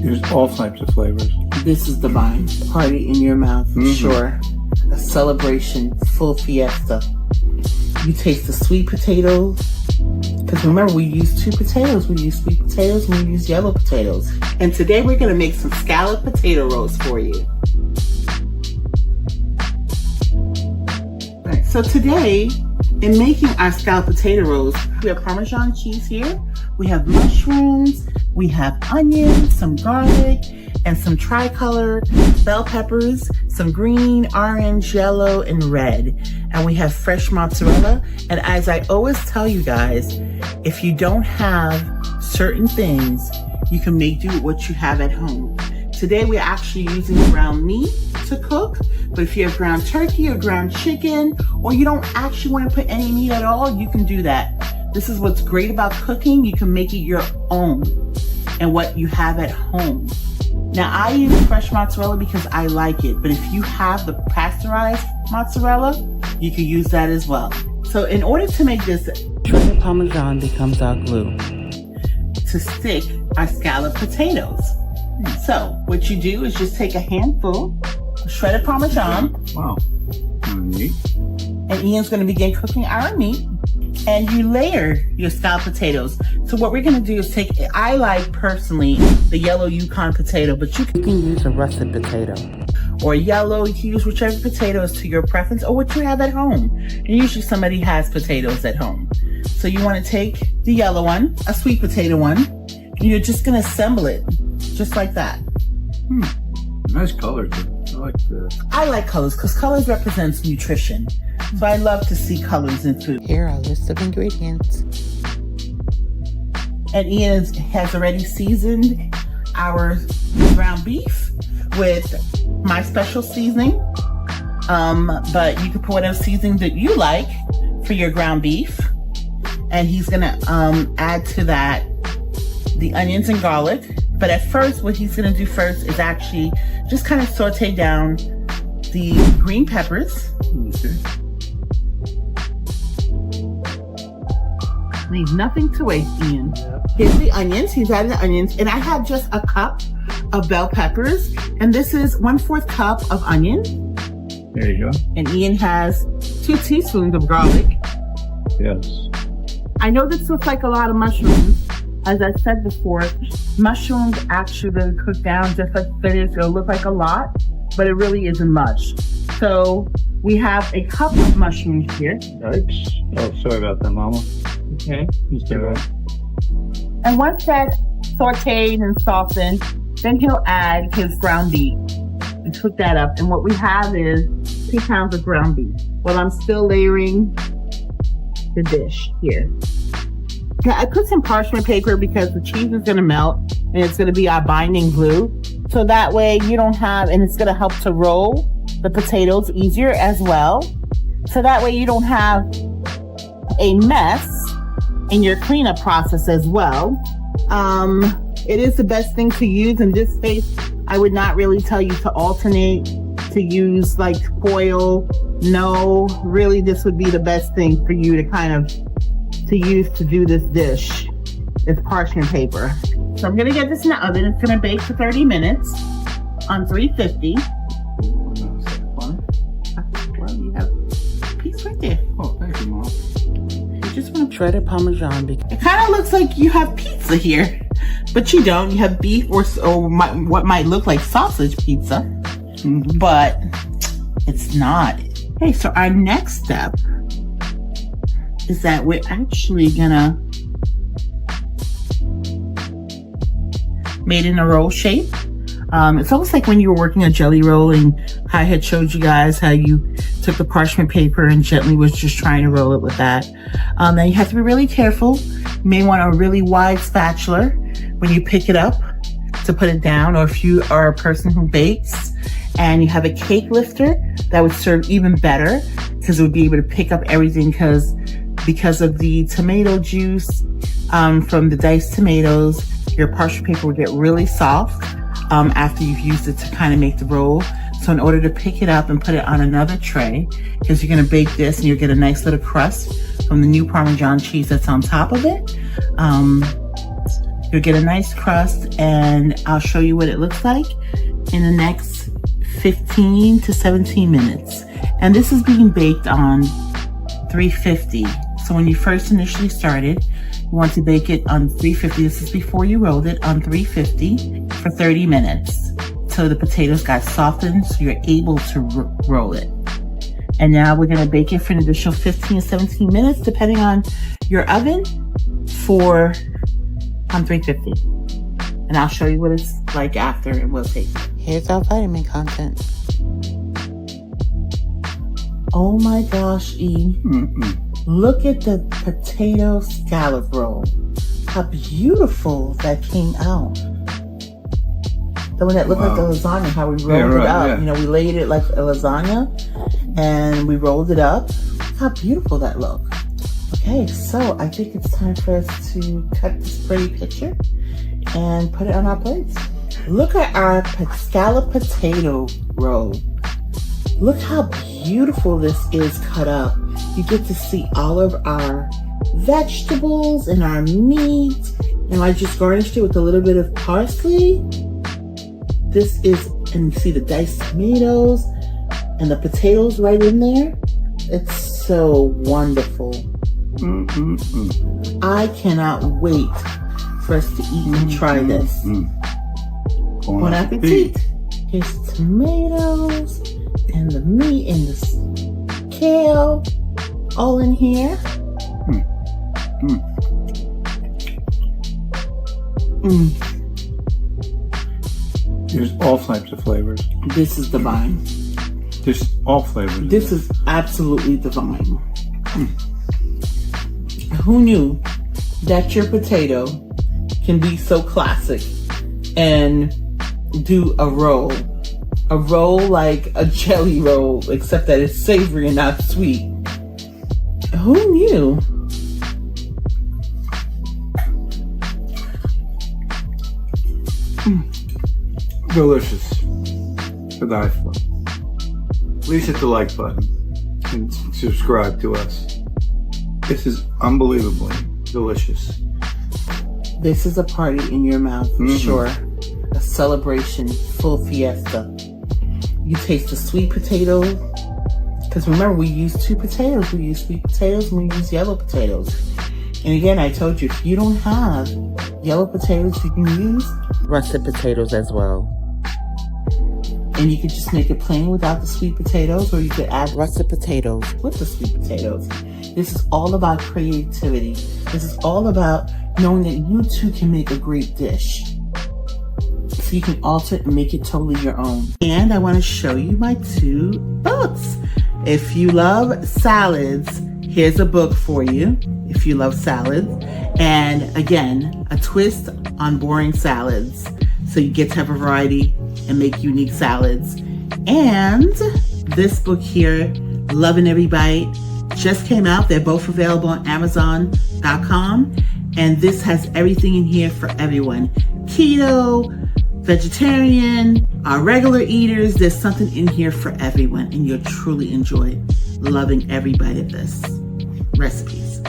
There's all types of flavors. This is divine. Party in your mouth, for sure. A celebration, full fiesta. You taste the sweet potatoes. Because remember, we use two potatoes. We use sweet potatoes and we use yellow potatoes. And today we're going to make some scalloped potato rolls for you. All right, so today, in making our scalloped potato rolls, we have Parmesan cheese here. We have mushrooms. We have onions, some garlic, and some tricolor bell peppers, some green, orange, yellow, and red. And we have fresh mozzarella. And as I always tell you guys, if you don't have certain things, you can make do with what you have at home. Today we're actually using ground meat to cook, but if you have ground turkey or ground chicken, or you don't actually want to put any meat at all, you can do that. This is what's great about cooking. You can make it your own and what you have at home. Now I use fresh mozzarella because I like it, but if you have the pasteurized mozzarella, you can use that as well. So in order to make this, shredded Parmesan becomes our glue to stick our scalloped potatoes. So what you do is just take a handful of shredded Parmesan. Wow. Neat. And Ian's going to begin cooking our meat. And you layer your scalloped potatoes. So what we're going to do is take, I like personally the yellow Yukon potato, but you can use a russet potato. Or yellow, you can use whichever potato is to your preference or what you have at home. And usually somebody has potatoes at home. So you want to take the yellow one, a sweet potato one, and you're just going to assemble it just like that. Nice color too. I like colors because colors represents nutrition. So I love to see colors in food. Here are a list of ingredients. And Ian has already seasoned our ground beef with my special seasoning. But you can put whatever seasoning that you like for your ground beef. And he's gonna add to that the onions and garlic. But at first, what he's gonna do first is actually just kind of saute down the green peppers. Okay. Leave nothing to waste, Ian. Here's the onions. He's added the onions. And I have just a cup of bell peppers. And this is 1/4 cup of onion. There you go. And Ian has 2 teaspoons of garlic. Yes. I know this looks like a lot of mushrooms. As I said before, mushrooms actually cook down just like it is. It'll look like a lot, but it really isn't much. So we have a cup of mushrooms here. Yikes. Oh, sorry about that, Mama. Okay. Right. And once that's sauteed and softened, then he'll add his ground beef and cook that up. And what we have is 2 pounds of ground beef. Well, I'm still layering the dish here. I put some parchment paper because the cheese is going to melt and it's going to be our binding glue. So that way you don't have, and it's going to help to roll the potatoes easier as well. So that way you don't have a mess in your cleanup process as well. It is the best thing to use in this case. I would not really tell you to alternate, to use like foil. No, really this would be the best thing for you to kind of to use to do this dish is parchment paper. So I'm gonna get this in the oven. It's gonna bake for 30 minutes on 350. Well, you have a piece right there. Oh, thank you, Mom. You just want to shredded Parmesan. It kind of looks like you have pizza here, but you don't. You have beef or what might look like sausage pizza, but it's not. Okay, so our next step is that we're actually gonna made in a roll shape. It's almost like when you were working a jelly roll and I had showed you guys how you took the parchment paper and gently was just trying to roll it with that. Now you have to be really careful. You may want a really wide spatula when you pick it up to put it down, or if you are a person who bakes and you have a cake lifter, that would serve even better because it would be able to pick up everything because of the tomato juice from the diced tomatoes. Your parchment paper will get really soft after you've used it to kind of make the roll. So in order to pick it up and put it on another tray, because you're going to bake this and you'll get a nice little crust from the new Parmesan cheese that's on top of it, You'll get a nice crust, and I'll show you what it looks like in the next 15 to 17 minutes. And this is being baked on 350. So when you first initially started, you want to bake it on 350. This is before you rolled it, on 350 for 30 minutes. So the potatoes got softened, so you're able to roll it. And now we're gonna bake it for an additional 15 to 17 minutes, depending on your oven, on 350. And I'll show you what it's like after, and we'll taste it. Here's our vitamin content. Oh my gosh, E. Look at the potato scallop roll. How beautiful that came out. The one that looked like the lasagna, how we rolled it up. Yeah. You know, we laid it like a lasagna and we rolled it up. How beautiful that looked. Okay, so I think it's time for us to cut this pretty picture and put it on our plates. Look at our scalloped potato roll. Look how beautiful this is cut up. You get to see all of our vegetables and our meat. And I just garnished it with a little bit of parsley. This is, and you see the diced tomatoes and the potatoes right in there. It's so wonderful. I cannot wait for us to eat and try this. Bon appetit. Here's tomatoes and the meat and the kale all in here. There's all types of flavors. This is divine. Just all flavors. This is absolutely divine. Who knew that your potato can be so classic and do a roll? A roll like a jelly roll, except that it's savory and not sweet. Who knew? Delicious. To die for. Please hit the like button and subscribe to us. This is unbelievably delicious. This is a party in your mouth for sure. A celebration, full fiesta. You taste the sweet potato. Because remember, we use two potatoes. We use sweet potatoes and we use yellow potatoes. And again, I told you, if you don't have yellow potatoes, you can use russet potatoes as well. And you could just make it plain without the sweet potatoes, or you could add russet potatoes with the sweet potatoes. This is all about creativity. This is all about knowing that you too can make a great dish. So you can alter it and make it totally your own. And I want to show you my two books. If you love salads, here's a book for you. If you love salads. And again, a twist on boring salads. So you get to have a variety and make unique salads. And this book here, Loving Every Bite, just came out. They're both available on Amazon.com. And this has everything in here for everyone. Keto, vegetarian, our regular eaters. There's something in here for everyone. And you'll truly enjoy loving every bite of this recipes.